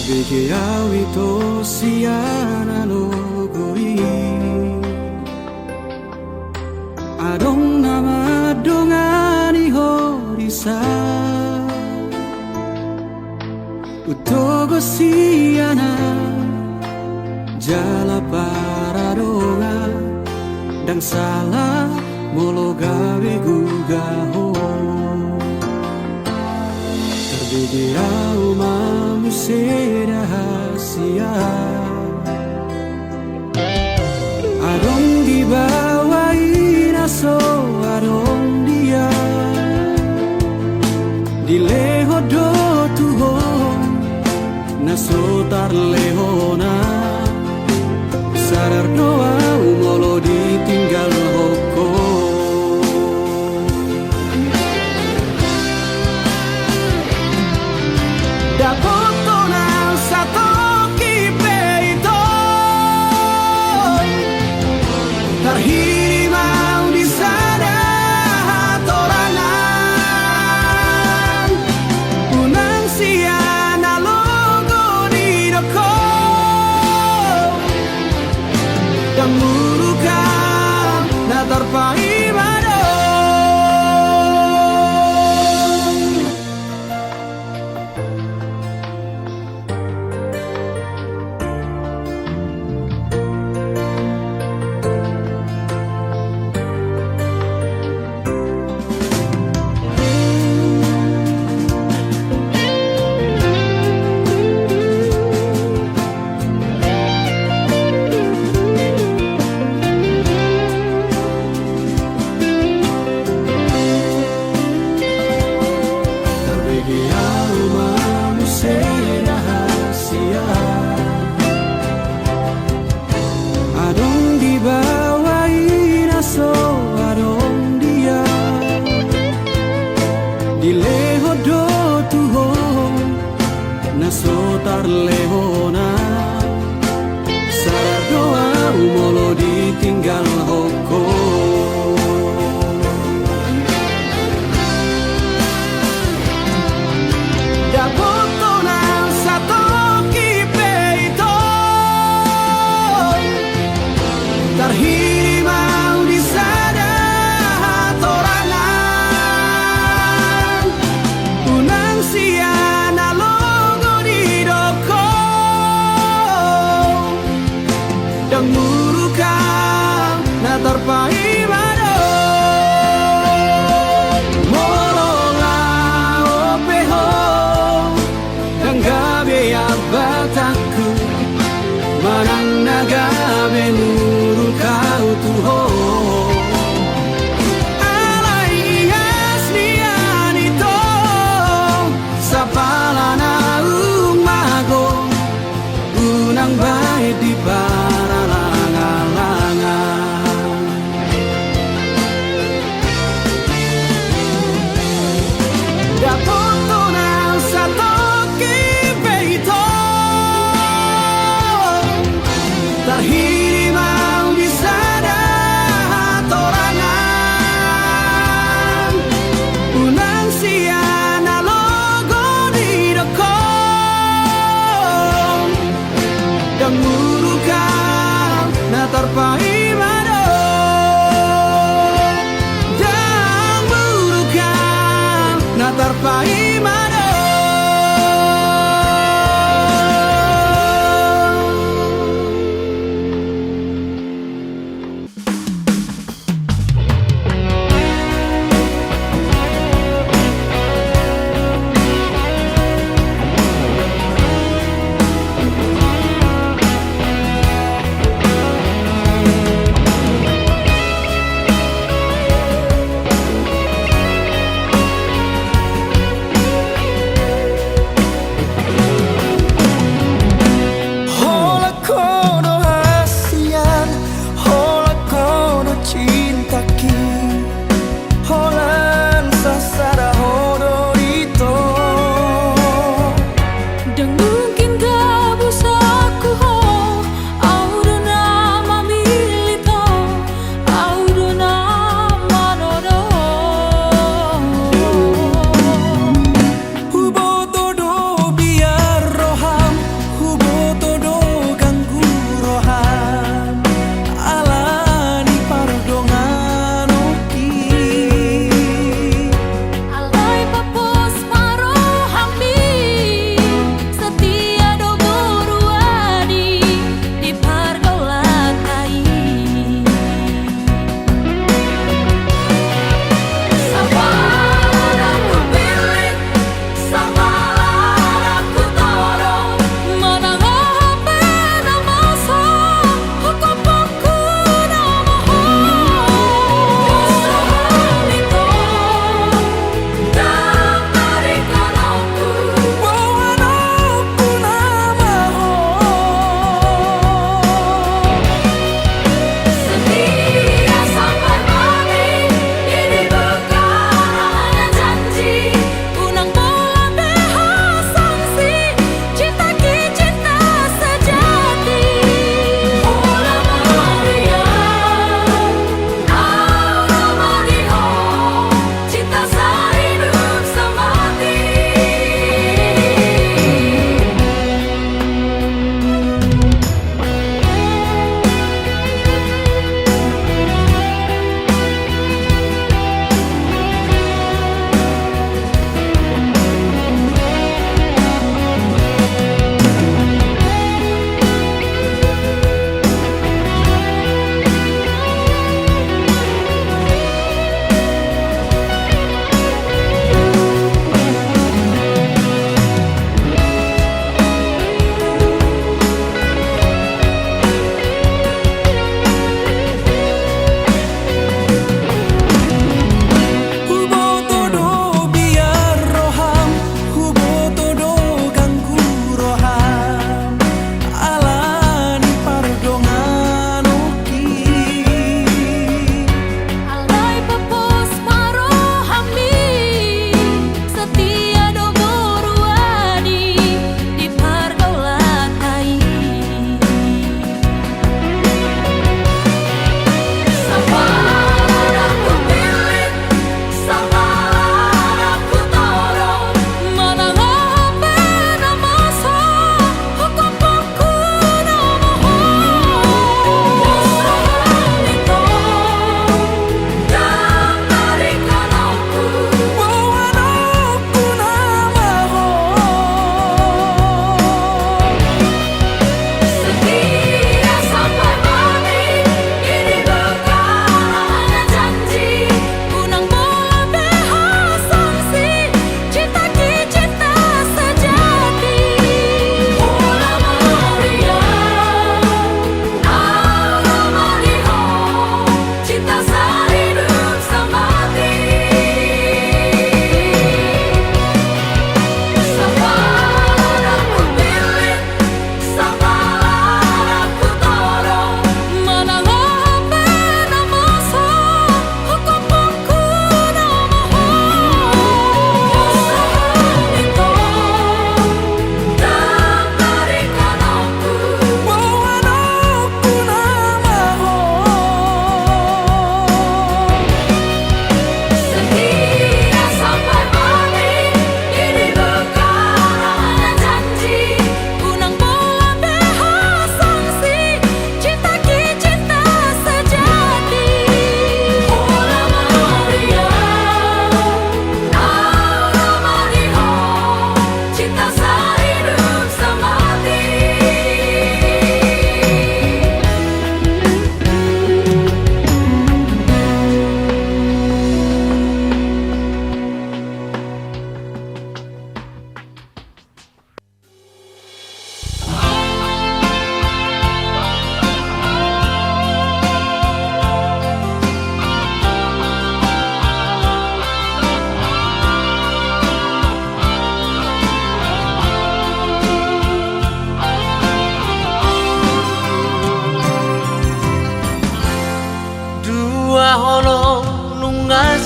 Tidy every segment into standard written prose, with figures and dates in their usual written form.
Begiawi to siana no goi Adong nama dongani horisa Utogo siana Jala paradonga Dang salah molo gawe gugaho Terbegiau manusia rahasia Adong dibawain aso adong dia Dileho do tuhon naso tarlehona Sadar doa molo ditinggal hoko Dapoto na satu kipeito Terhirimau di sana torangan Unang siana logo di doko Dan murukan na terpaimado Adong dibawain aso adong dia Dileho do tuhon naso tarlehona Sadar doa molo ditinggal hoko Dapoto na satu kipeito Terhirimau di sana torangan Unang siana logo di doko Dan murukan na terpaimado Molola opeho Dan gabe abataku Manang nagabe nuru kau tuho Alai aslian itu Sapalana umago Unang baik di para langan-langan Dapoto na satu kipeito Terhirimau di sana torangan Unang siana logo di doko Dan murukan na terpaimado Dan murukan na terpaimado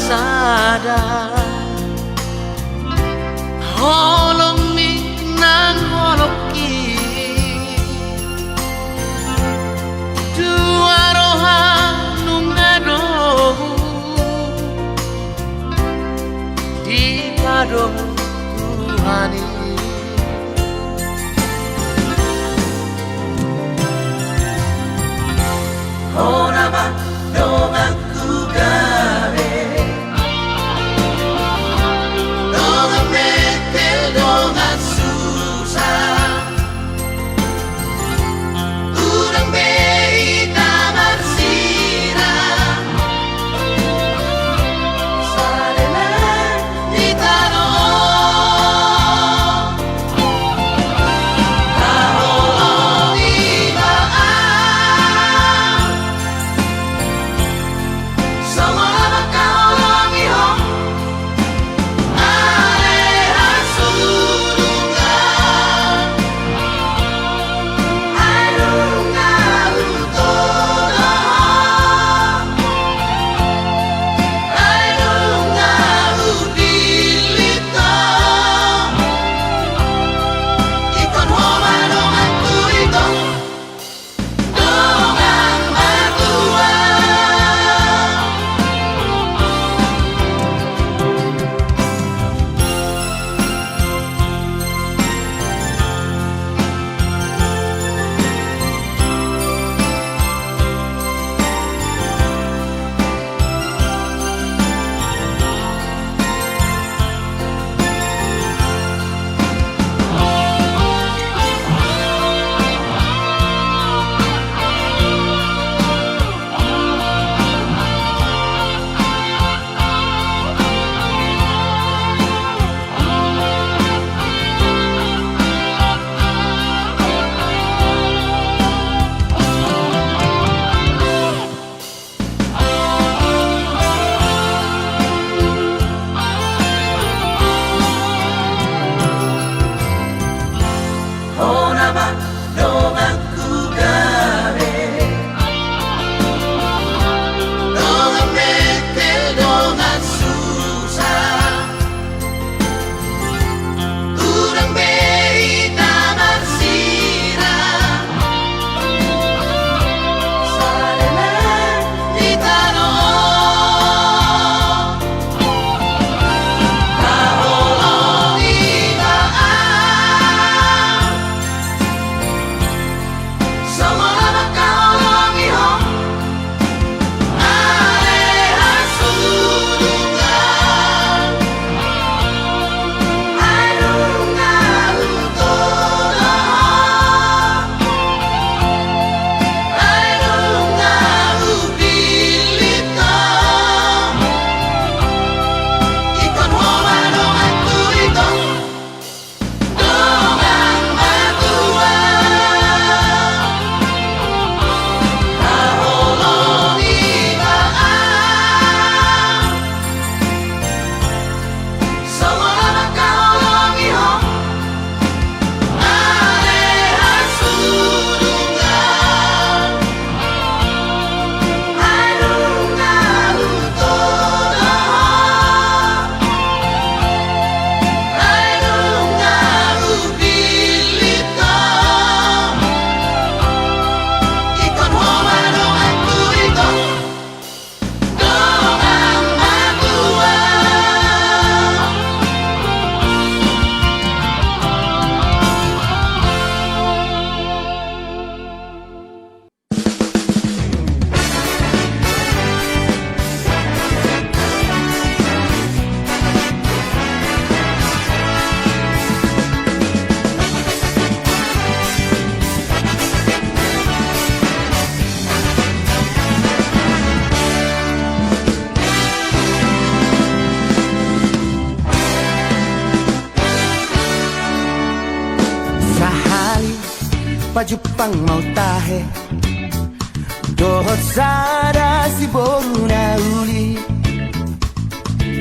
sadar holong mi nang holoki dua roha nungado di padong Tuhani ora ba dong aku gawe dong metel dong susah urang bei tamar sira sarela di tano Pajupang mau tahe Dohot sada si boru na uli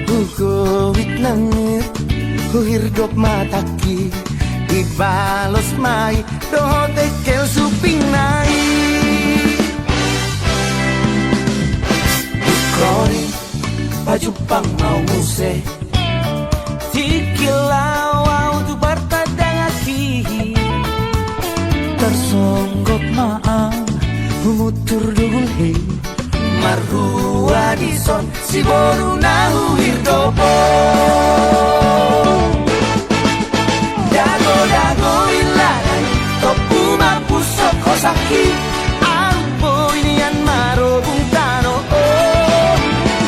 Hukowit langit Huhirdop mataki Ibalos mai Dohot ekel suping nai Kori Pajupang mau nguse Tikilau tu bertadang aki Tersonggok maang Humutur dugul he Marhua dison si boru nahu hirdopo Dago ilanay Topu mapusok kosaki Ampo inian maro bungtano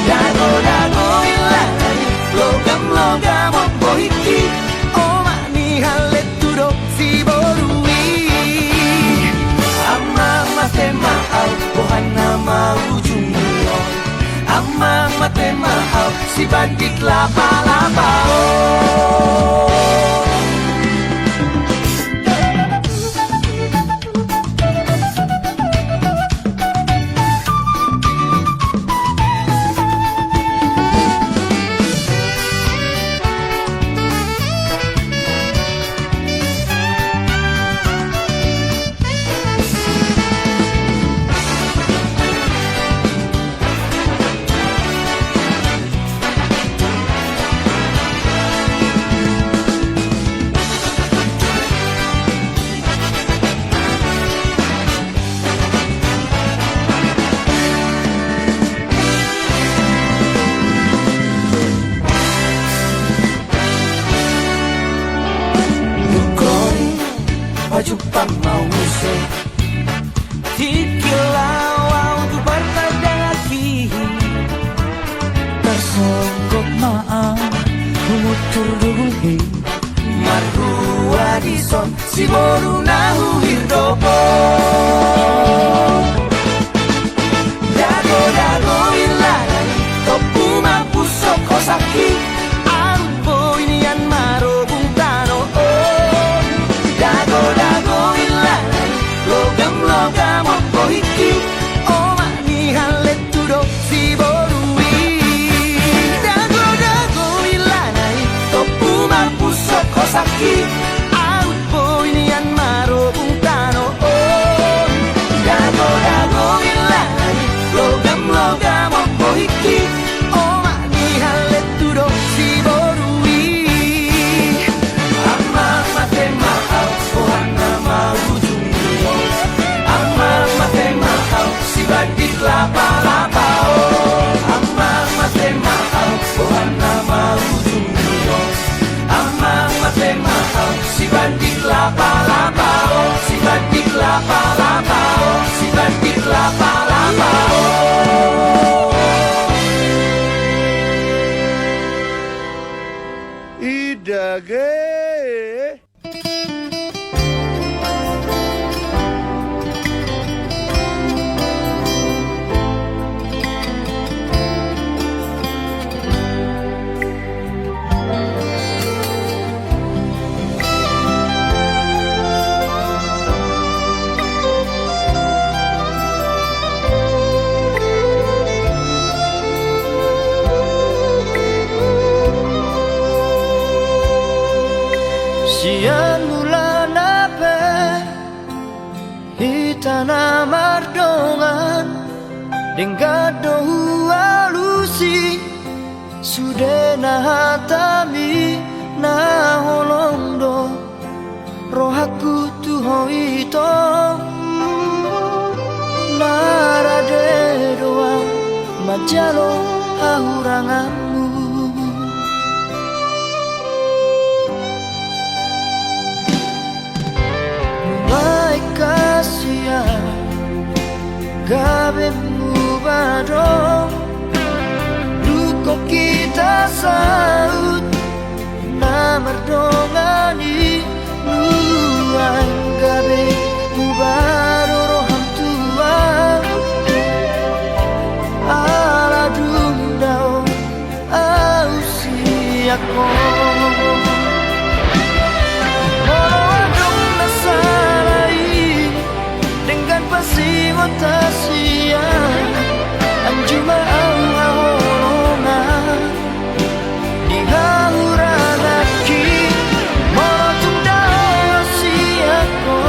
Dago ilanay Logam opo hiki Oma ni halet tudok si borui Mate mahal Tuhan nama ujung mulut mate mahal Si bandit laba-laba Pajupang mau nguse Tikilau tu bertadang aki Tersonggok maang Humutur dugul he Marhua dison si boru nahu hirdopo Dago ilanay Topu mapusok kosaki Ampo inian maro bungtano Dago ilanay Logam opo hiki Oma ni halet tudok si borui Dago ilanay Topu mapusok kosaki Ampo inian maro bungtano Dago ilanay Logam opo hiki Oma ni halet tudok si borui Mate mahal Tuhan nama ujung mulut mate mahal Si bandit laba-laba Mate mahal Tuhan nama ujung mulut mate mahal Si bandit laba-laba Si bandit laba-laba Si bandit laba-laba Idage Sian bulan ape Hitana mardongan Denggado alusi Sudena hatami Na holondo Rohaku tuho ito Narade doang Majalo hahuranganmu Kasihan gabe mubado Luko kita saut Namardongani Luang gabe mubado roham tua Ala dundao ausi ako Tasia anjuma ang ahorona di hahuragaki mo tundao siako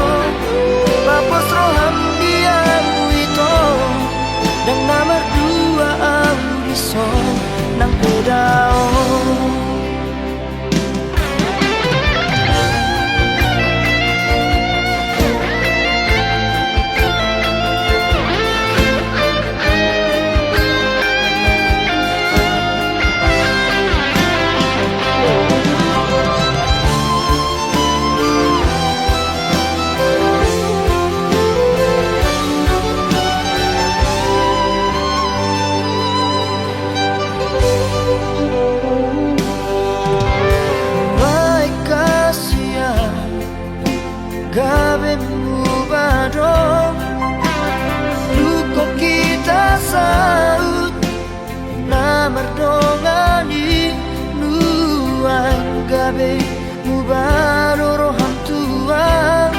gabe mubaroro hantuan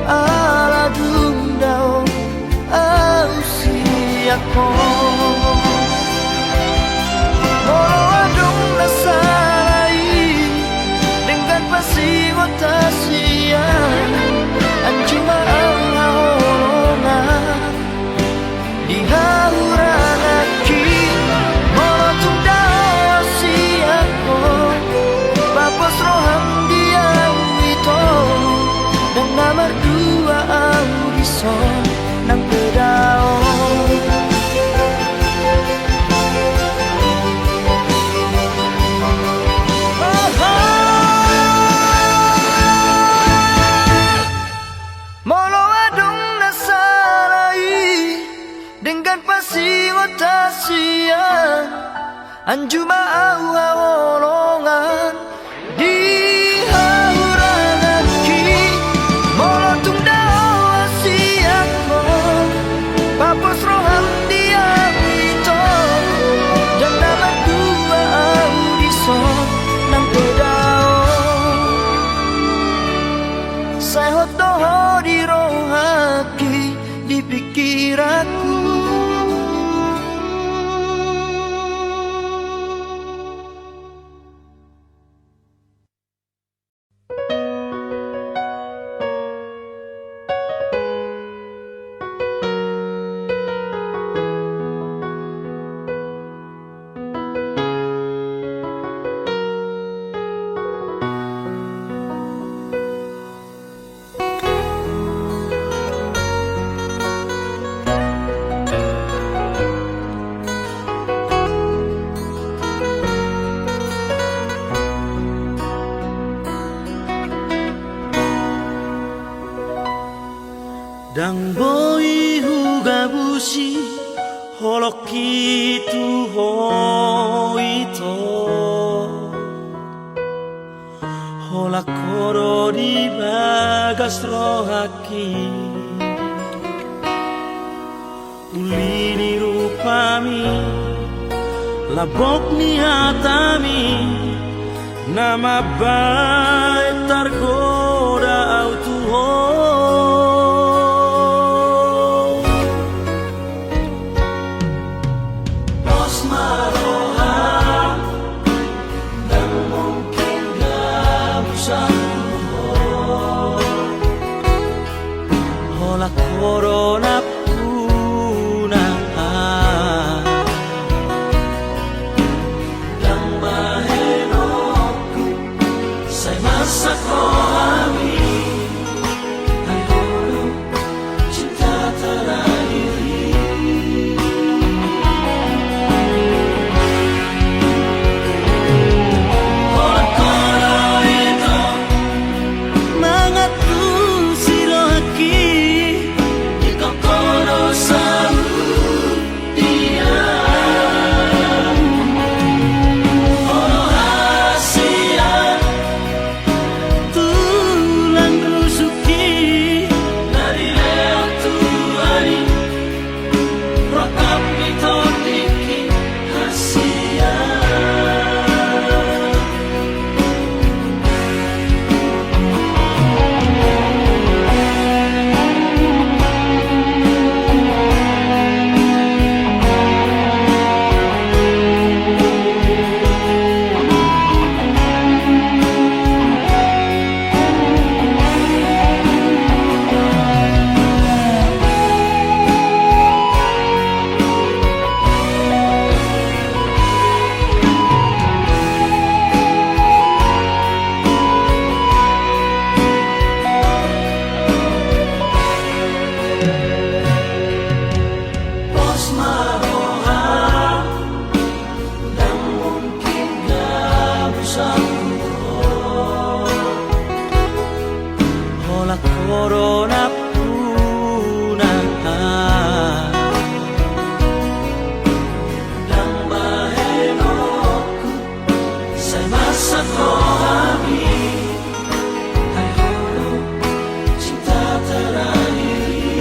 ala dundao ausiako Moadong nasalai dengan pasing otasian anjima ang haolongan di hauran aki molotong daw siako papos roham diang ito dan nomor dua audison ng pedao dengan pasing otasian anjuma awolongan di hauran aki molotong daw siako papos roham diang ito dan nama dua audison ng pedao saya hotoho di rohaki di pikiranku Dang boy hugabushi holoki tu hoito hola koro di bagas rohaki ulini rupami labok ni hatami nama baik tergoda autuho Corona puna yang mahenoku saya masa kohami ayo cinta terakhiri koro itu mengatu sirohaki Corona puna dan mahenoku saya masa kohami ayo cinta terakhiri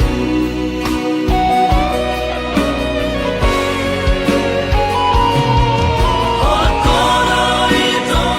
oh, Corona itu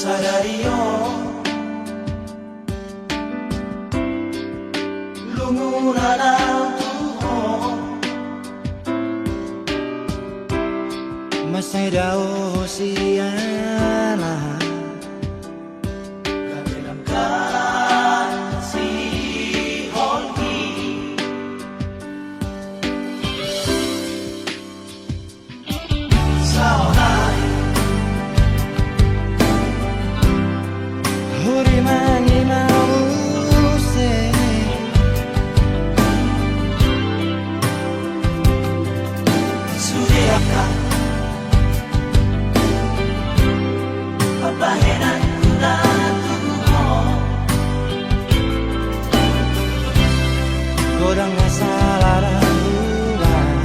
Sadario Lunguna ng tuhod Masay daw siya lahat Kabilang ka si Holgi Sa onay Huri mangi mause Sudia ka Pabahenan ko na tuhod Godang nasalaran bulan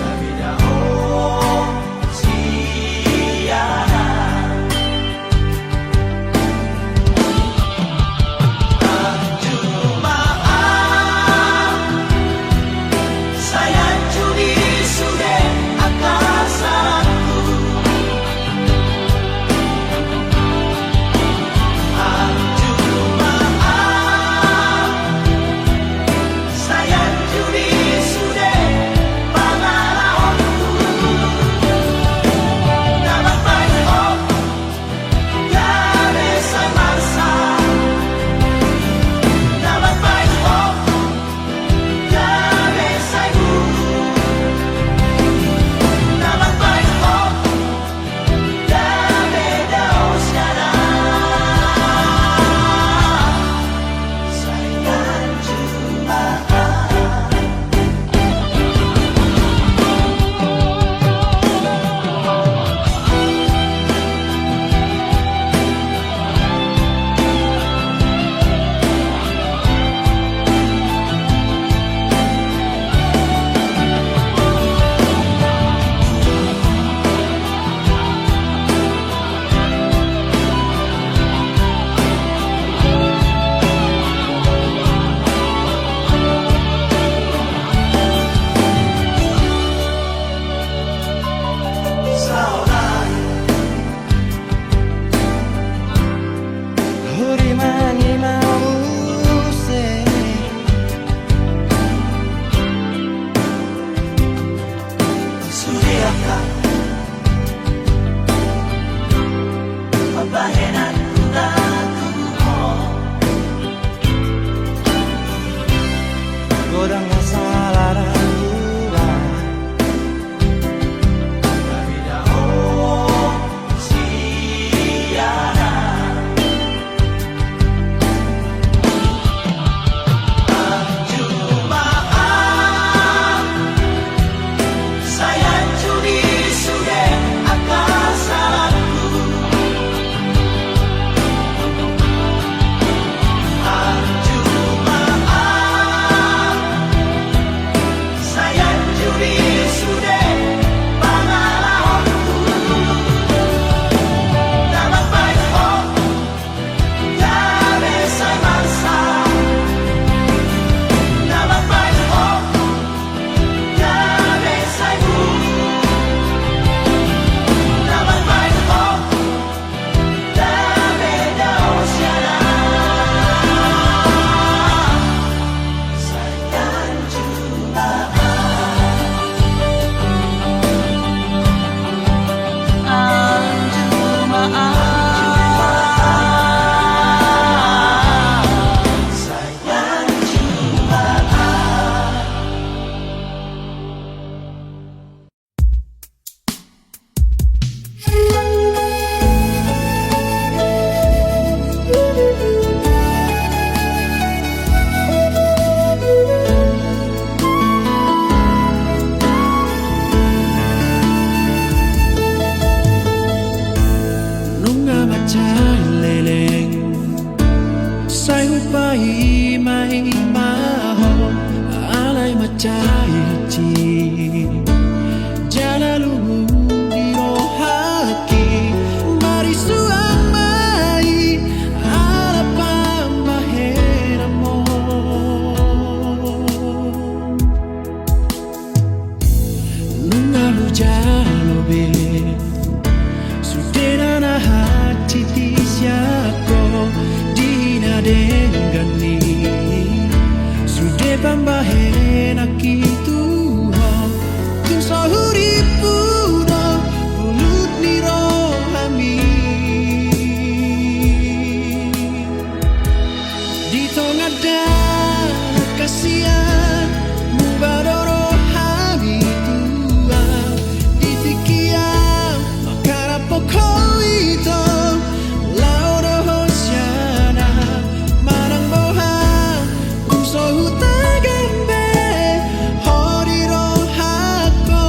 Nabidahon siya na Ang dumaan Sayang judi sude akasanku Ang dumaan Sayang judi sude pangalaonku Naman bayo Yare sa marsa Naman bayo Yare sa ibu Naman bayo Yare daw siya na Sayang jumaan Sa onay Huri mangi mause Sudia ka Pabahenan ko na tuhod Godang nasalaran bulan Nabidahon siya na Ang dumaan Sayang judi sude akasanku Ang dumaan Sayang judi sude pangalaonku Naman bayo Yare sa marsa Naman bayo Yare sa ibu Naman bayo Yare daw siya na Sayang jumaan Ang dumaan Sayang jumaan Nung nga matay leleng Say upay may maho Alay matay hati Jana lungung di haki Marisuang mai Alapang mahera mo Nung nga hujan lobe Sudena uripuna ulut ni rohami di tengah dan kasihan mubadoro hari tua di tikiam makara pokok itu lauro hosiana marang bohang uso hutagambe hori rohako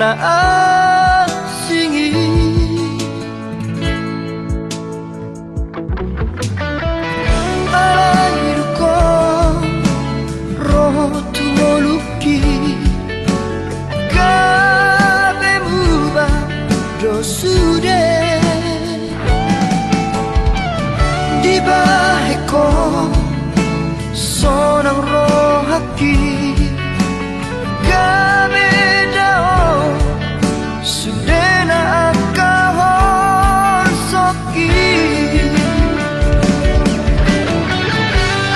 naasingi. Alayru ko roho tumoluki kabemu ba dosude di baheko sonang rohaki kami dao sudena akahon soki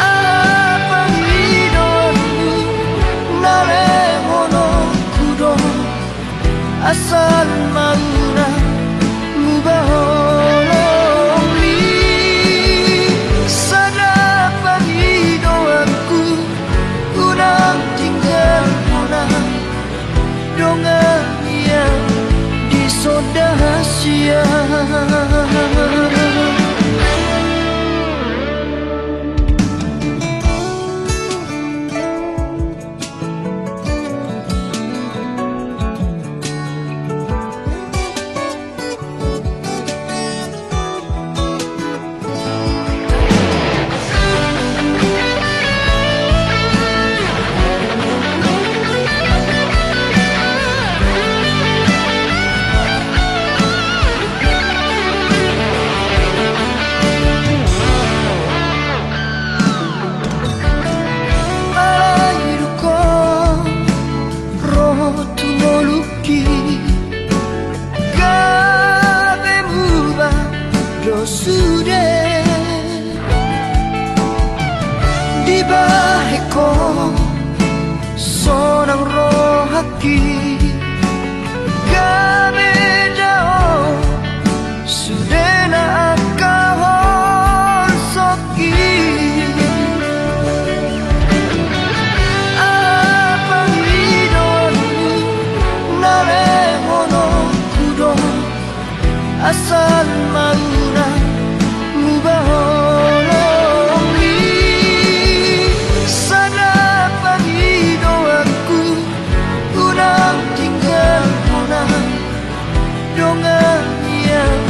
apa hidonmu nalemono kudo asal mauna mubaholo mi sadapa hidoanku unang tinggal mona dongan yang disodahasia. Sonang rohaki kami dao sudena akahon soki apa hidonmu nalemono kudo asal mauna mubaholo mi sadapa hidoanku unang tinggal mona dongan yang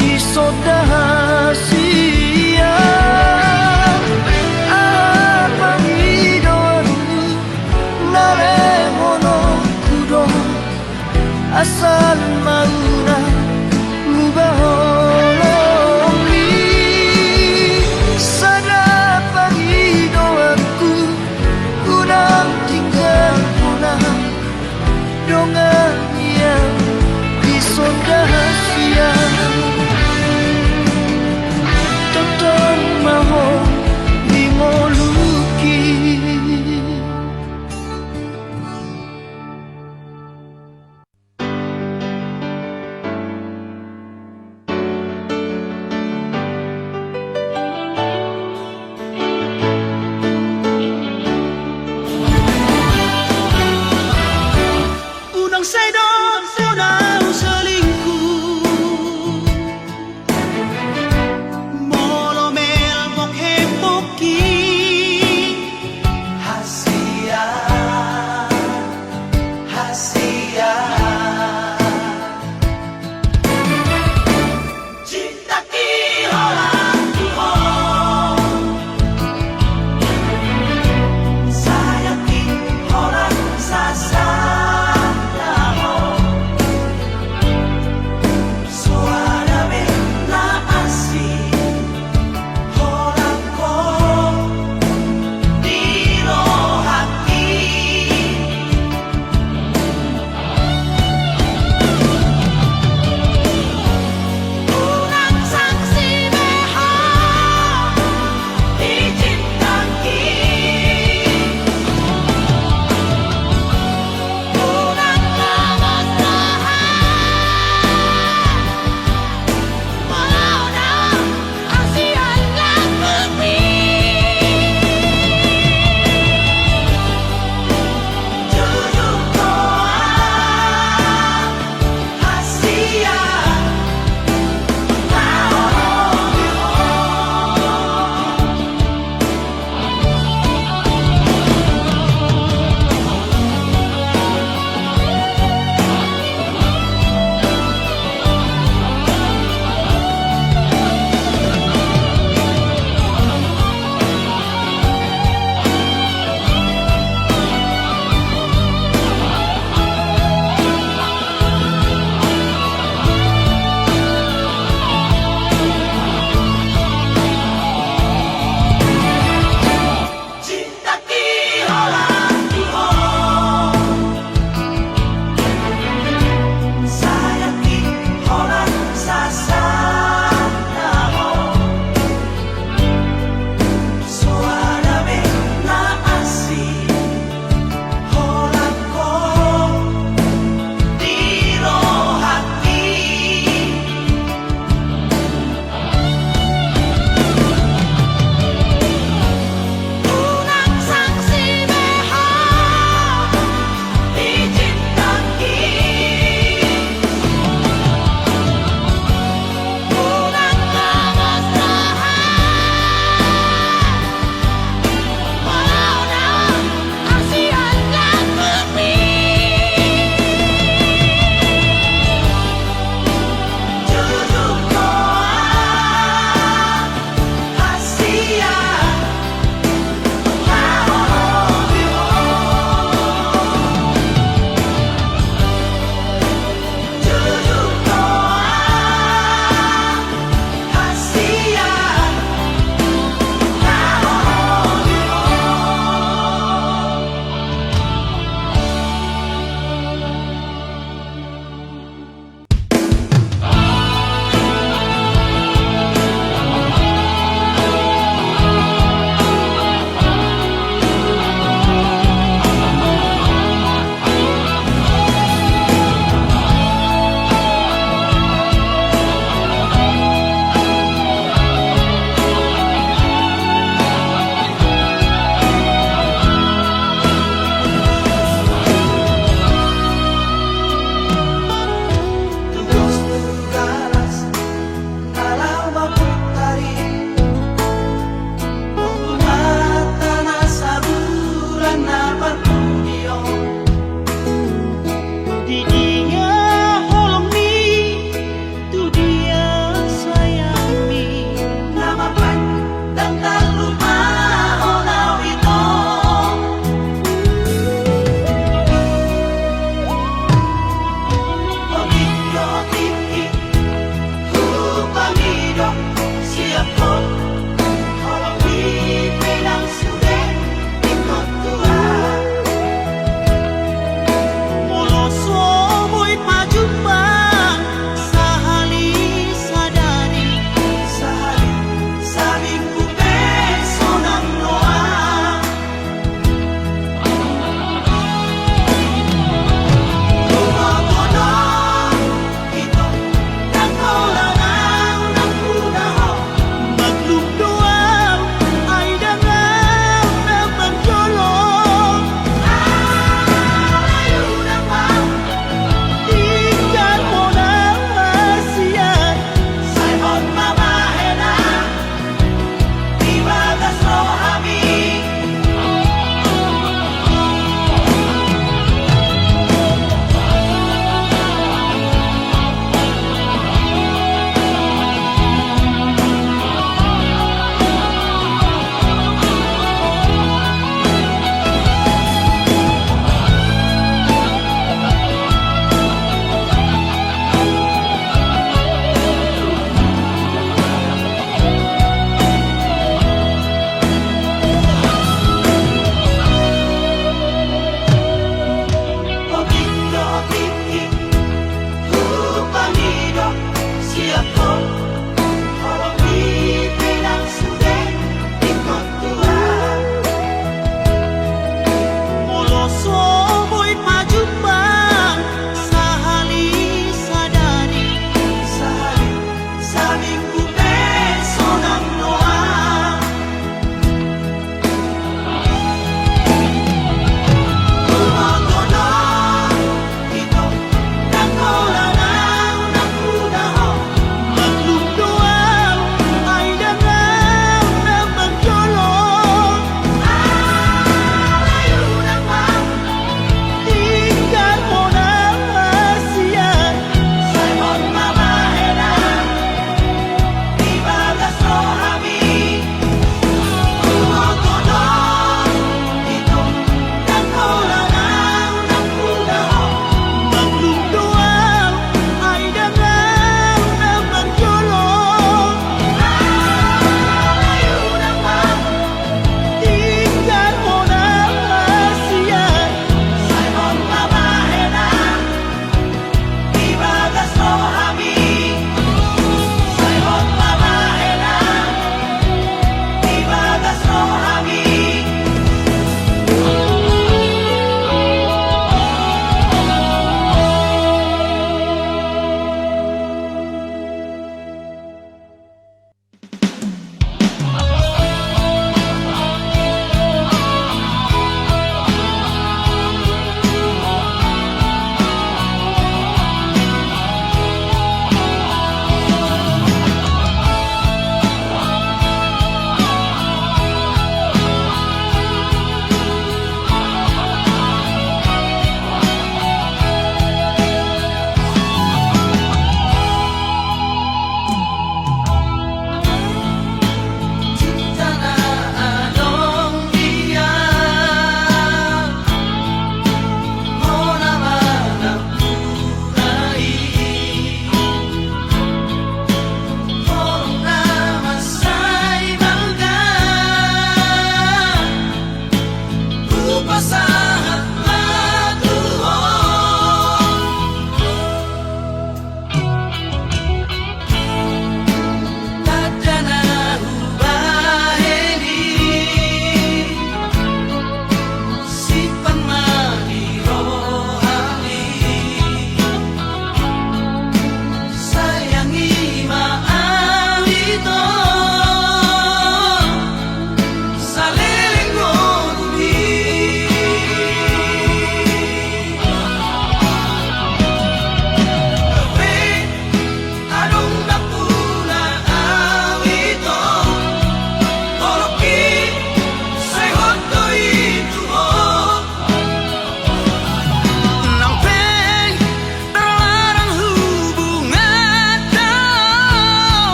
disodahasia. Apa hidoanmu nalemono kudo asal mauna mubaholo mi sadapa hidoanku unang tinggal mona dongan yang disodahasia. Totong maho mingoluki Unang sedot unang selingkuh Molomel mokhe poki Hasia Hasia Cinta ki orang tuhon Sayang ki orang sasa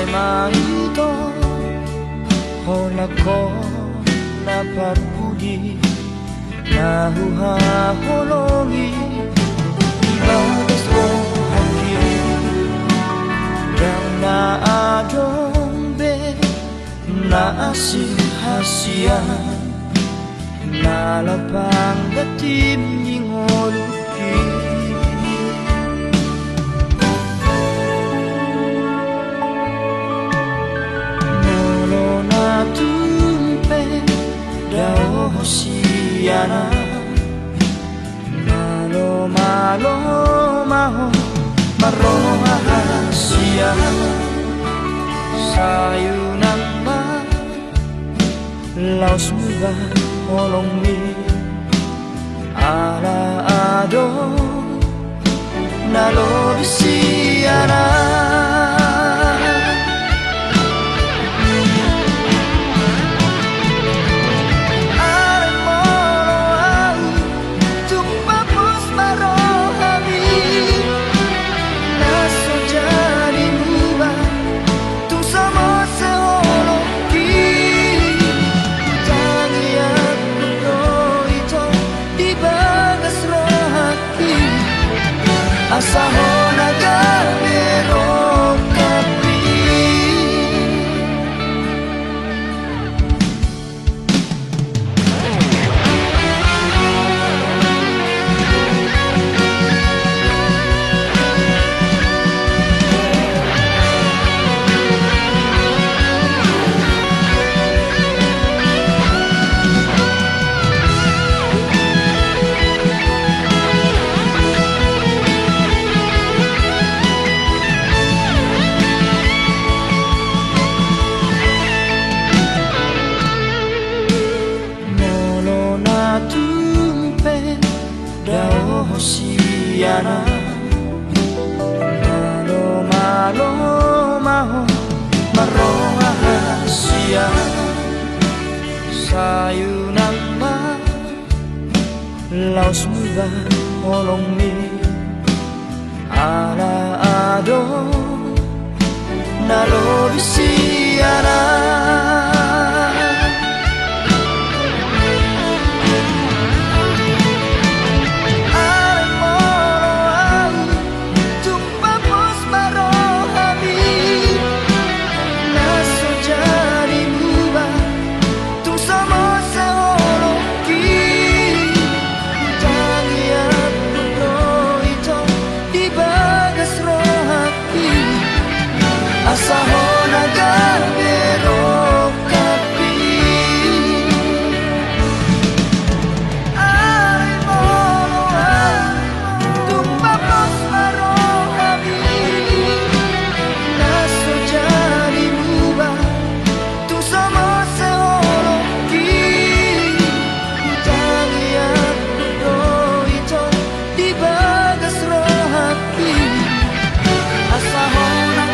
舞うとほらこなパプギnahuha hologi ibadas ko haki dan naadombe naasih hasian nalapang datim ngoluki nolo na tumpe dao hosiana malo malo maho maroha hasia sayunan ma laos muba holong mi ala ado nalo bisiana Asahona gamero kapi Hosiana malo malo maho maroha hasia sayunan ma laos muba holong mi ala ado nalo bisiana Asahona gamero kapi ay molo tumba pos marohami naso jadi muba tu sama seologi jangan itu di bagas rohati asahona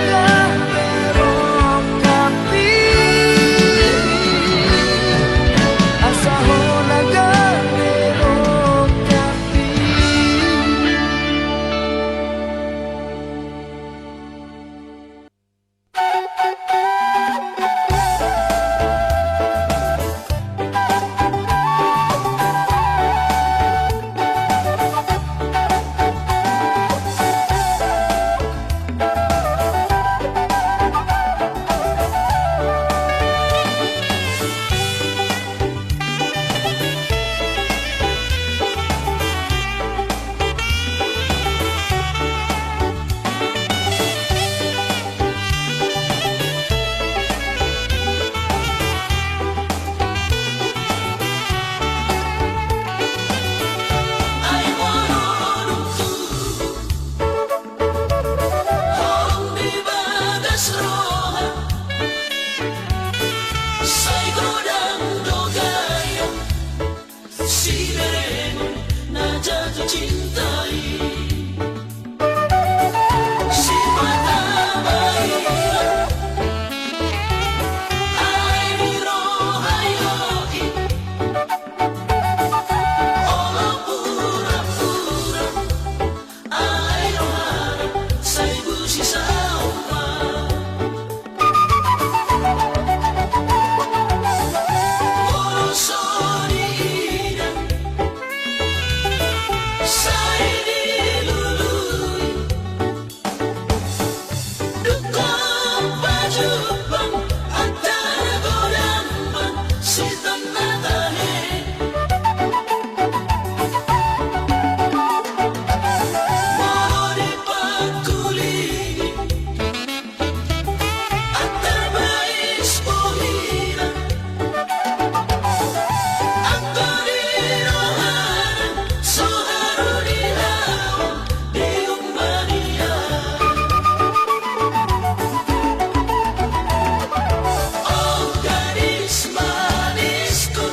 Sai busi sa uma Jepang antara godang si tanah tahe mau dipakuli antara bais pohira angkor di rohana soharu di laut di umbania. Oh gadis manisku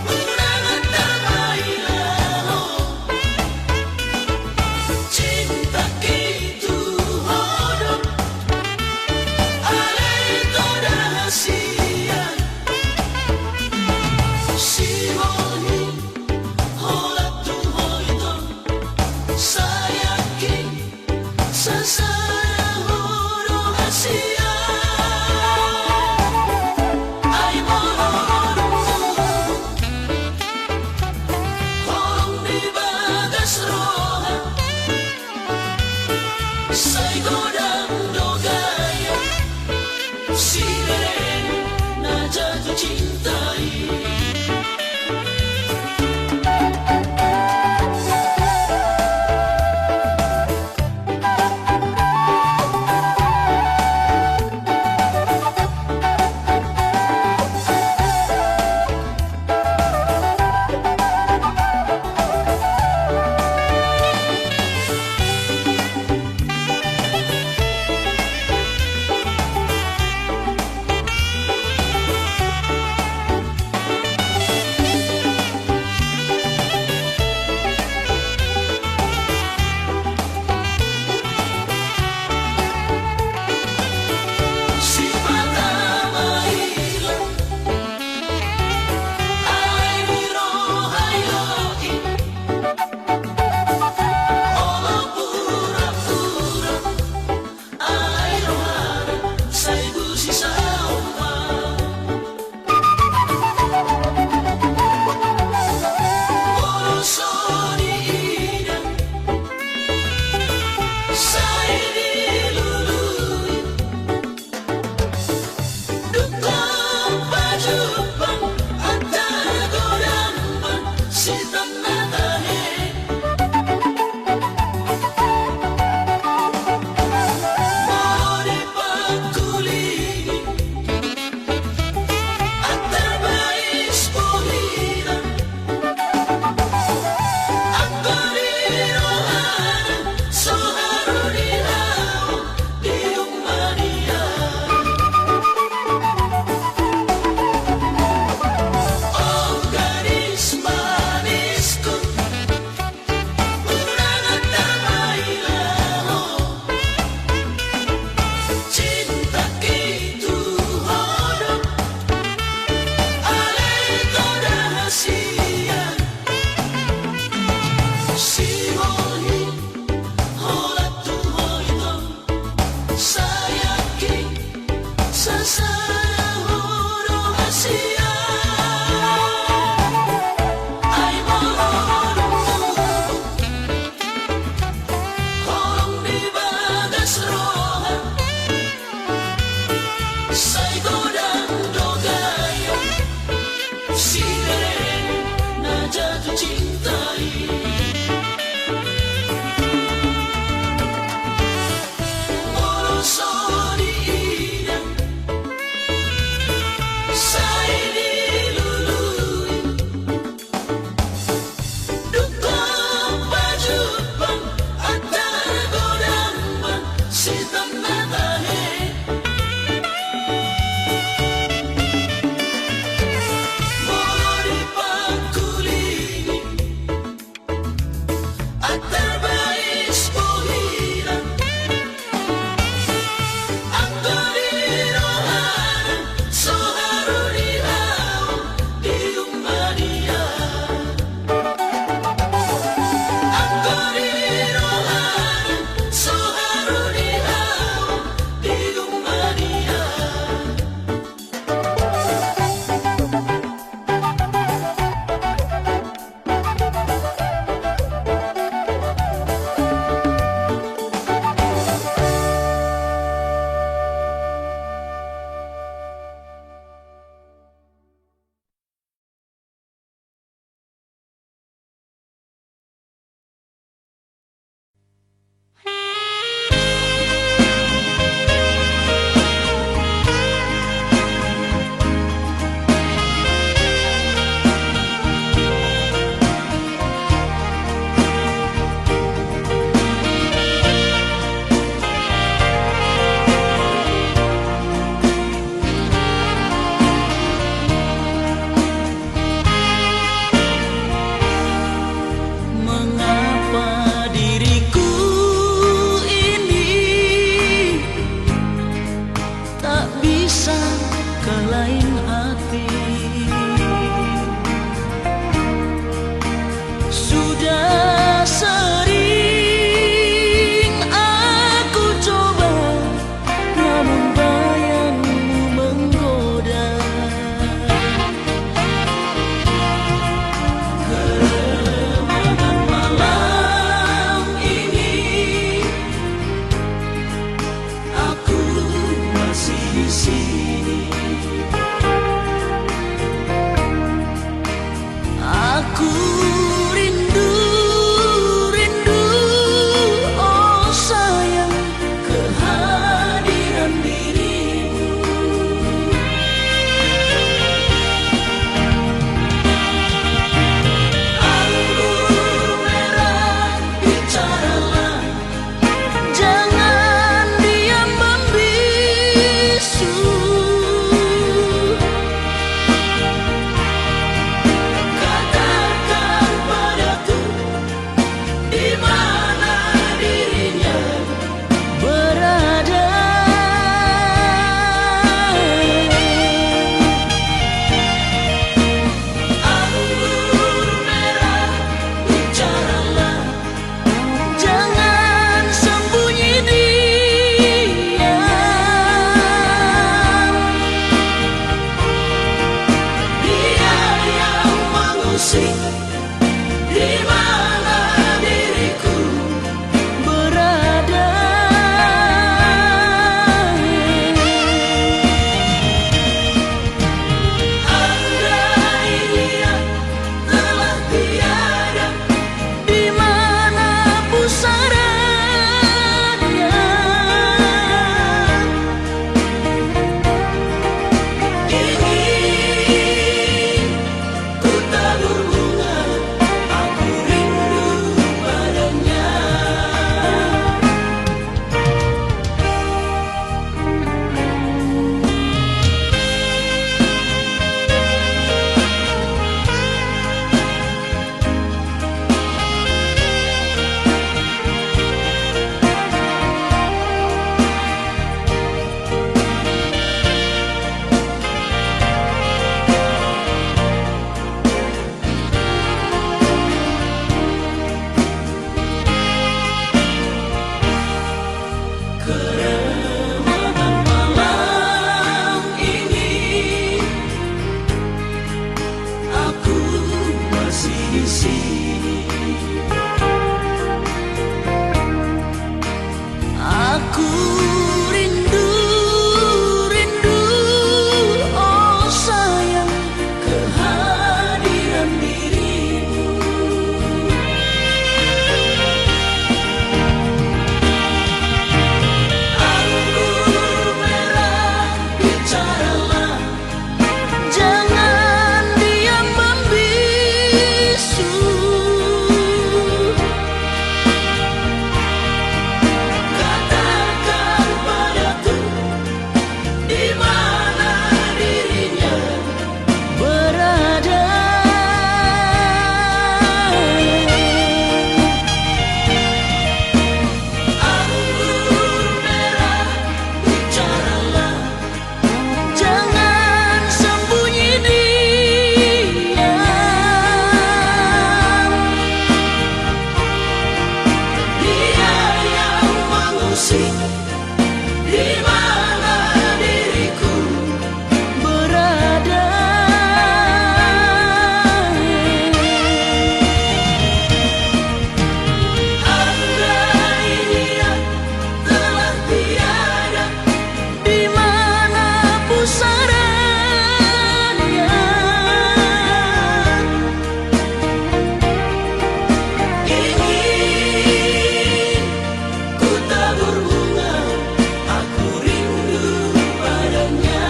undangan terbaiklah cinta gitu hodoh alai toda rahasia si honi holat tu hoito sayakin sasara horo asia ay mohon horong di bagas roha say godang dogaya si ren na jatuh cintai. di sini. Aku rindu, rindu, oh sayang, kehadiran dirimu. Anggur merah, bicaralah, jangan diam membisu. Katakan padaku di mana dirinya berada. Anggur merah, bicaralah, jangan sembunyi diam. Dia yang mengusik di mana diriku berada. Andai dia telah tiada, di mana pusarannya. Ingin ku tabur bunga, aku rindu padanya. Keremahan malam ini, aku masih di sini. Aku rindu, rindu, oh sayang, kehadiran dirimu. Anggur merah, bicaralah, jangan diam membisu. Katakan padaku di mana dirinya berada. Anggur merah, bicaralah, jangan sembunyi diam. Dia yang mengusik di mana diriku berada. Andai dia telah tiada, di mana pusarannya. Ingin ku tabur bunga, aku rindu padanya.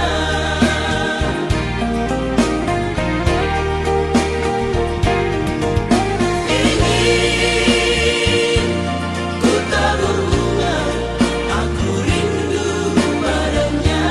Ingin ku tabur bunga, aku rindu padanya.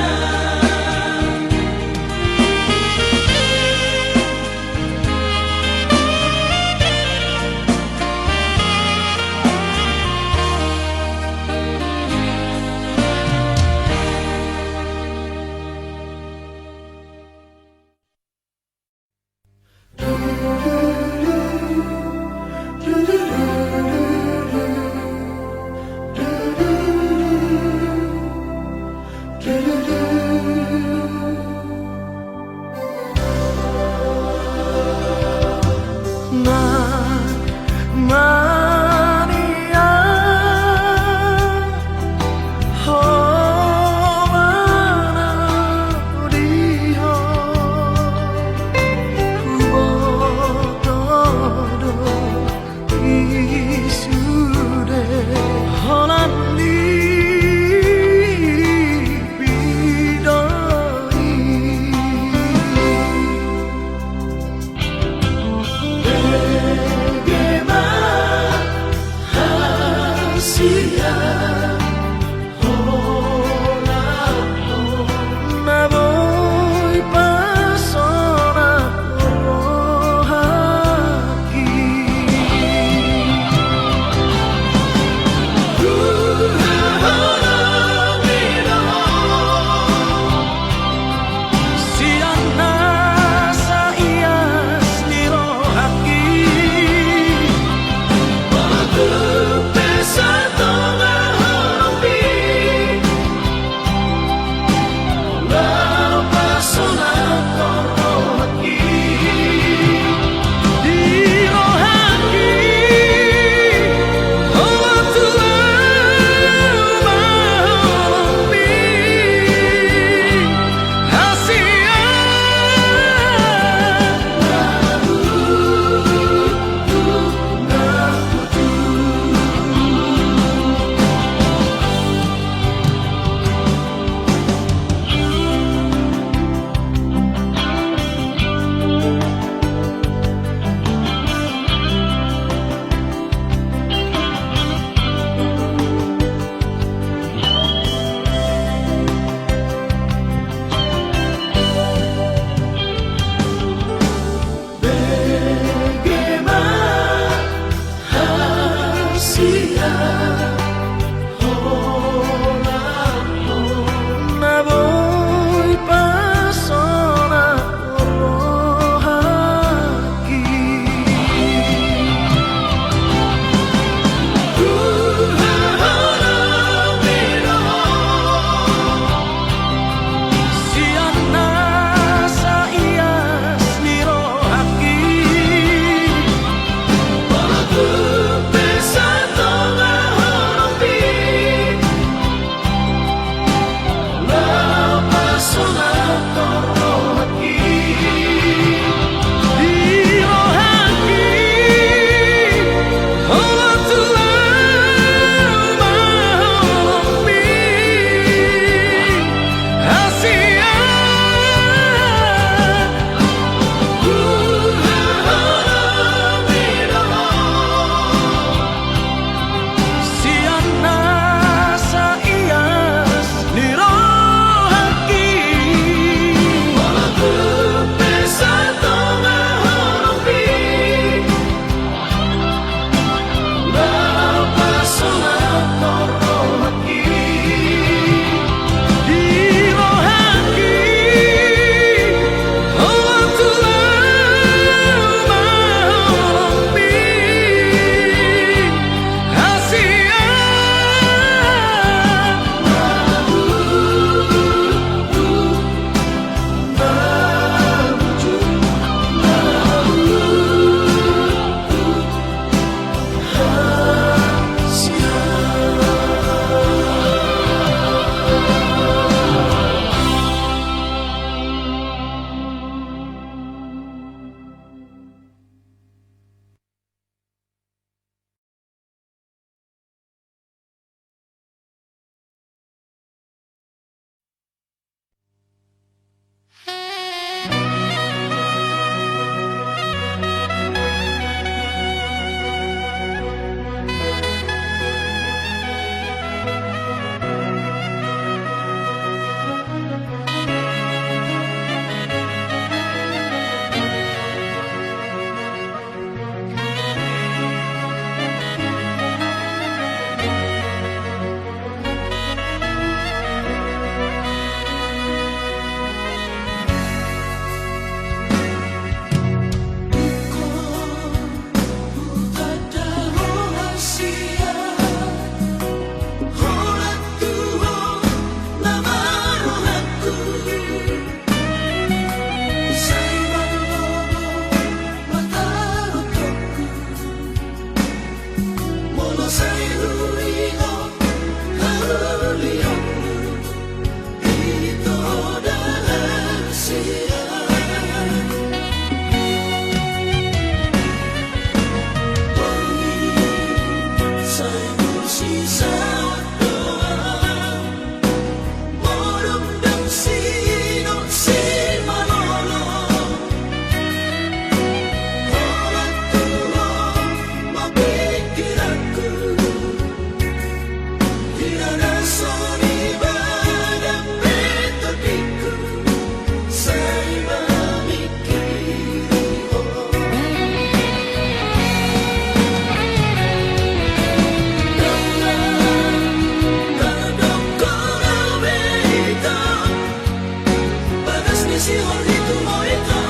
sihor itu mau itu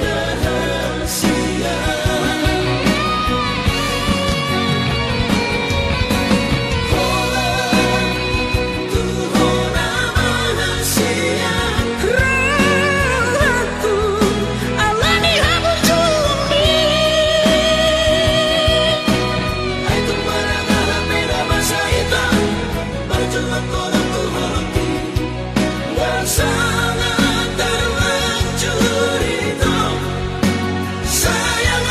rahasia. Sangat terlanjur itu sayang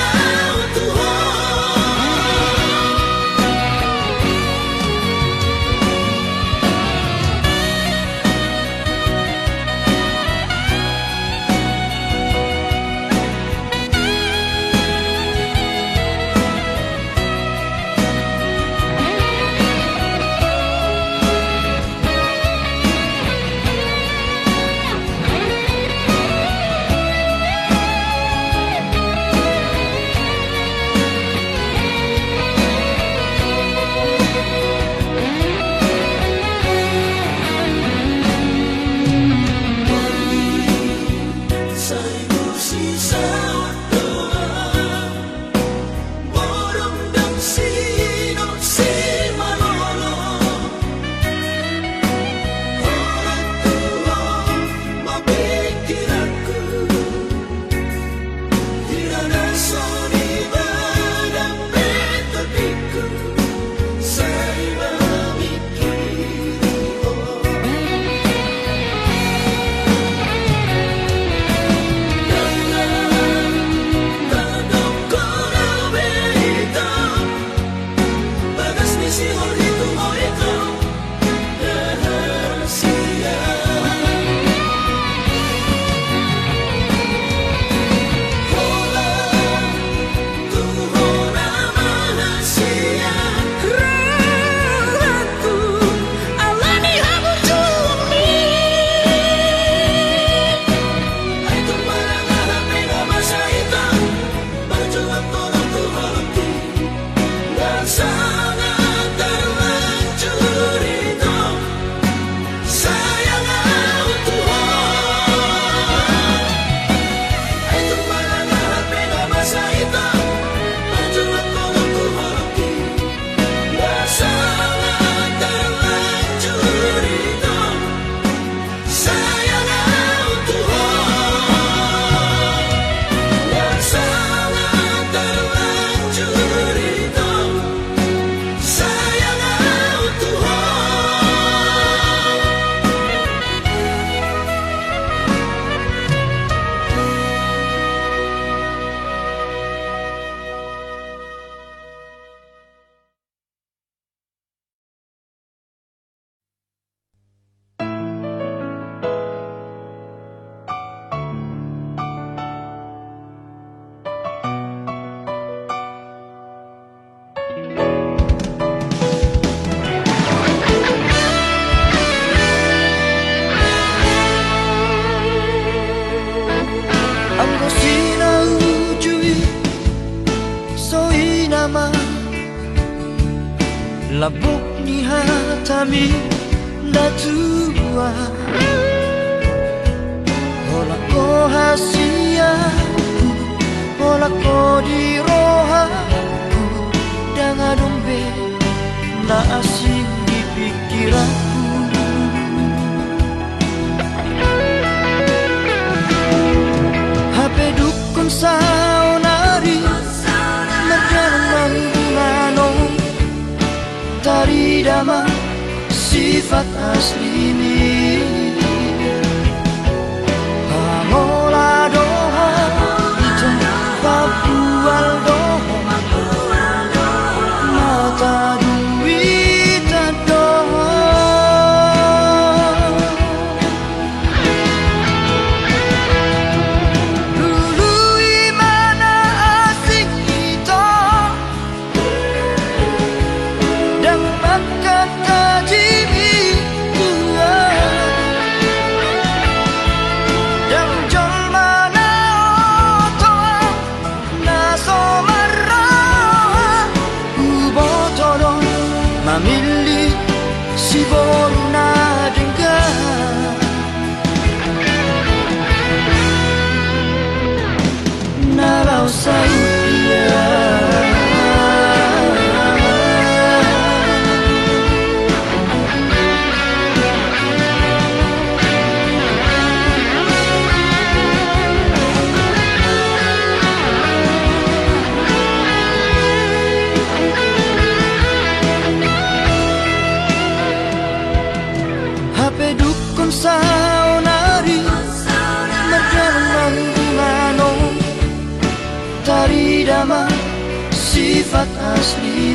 Labok ni hatami natua Hola ko hasiaku Hola ko di rohaku Dengan dombe na asing di pikiranku HP dukun saunari Merdalang mangunano Tari dama sifat asli Pamola doha Ita papual doha Mata duita doha Dulu imana asing kita Dan makan kajimi tua saunari Merjalan bungano Taridama sifat asli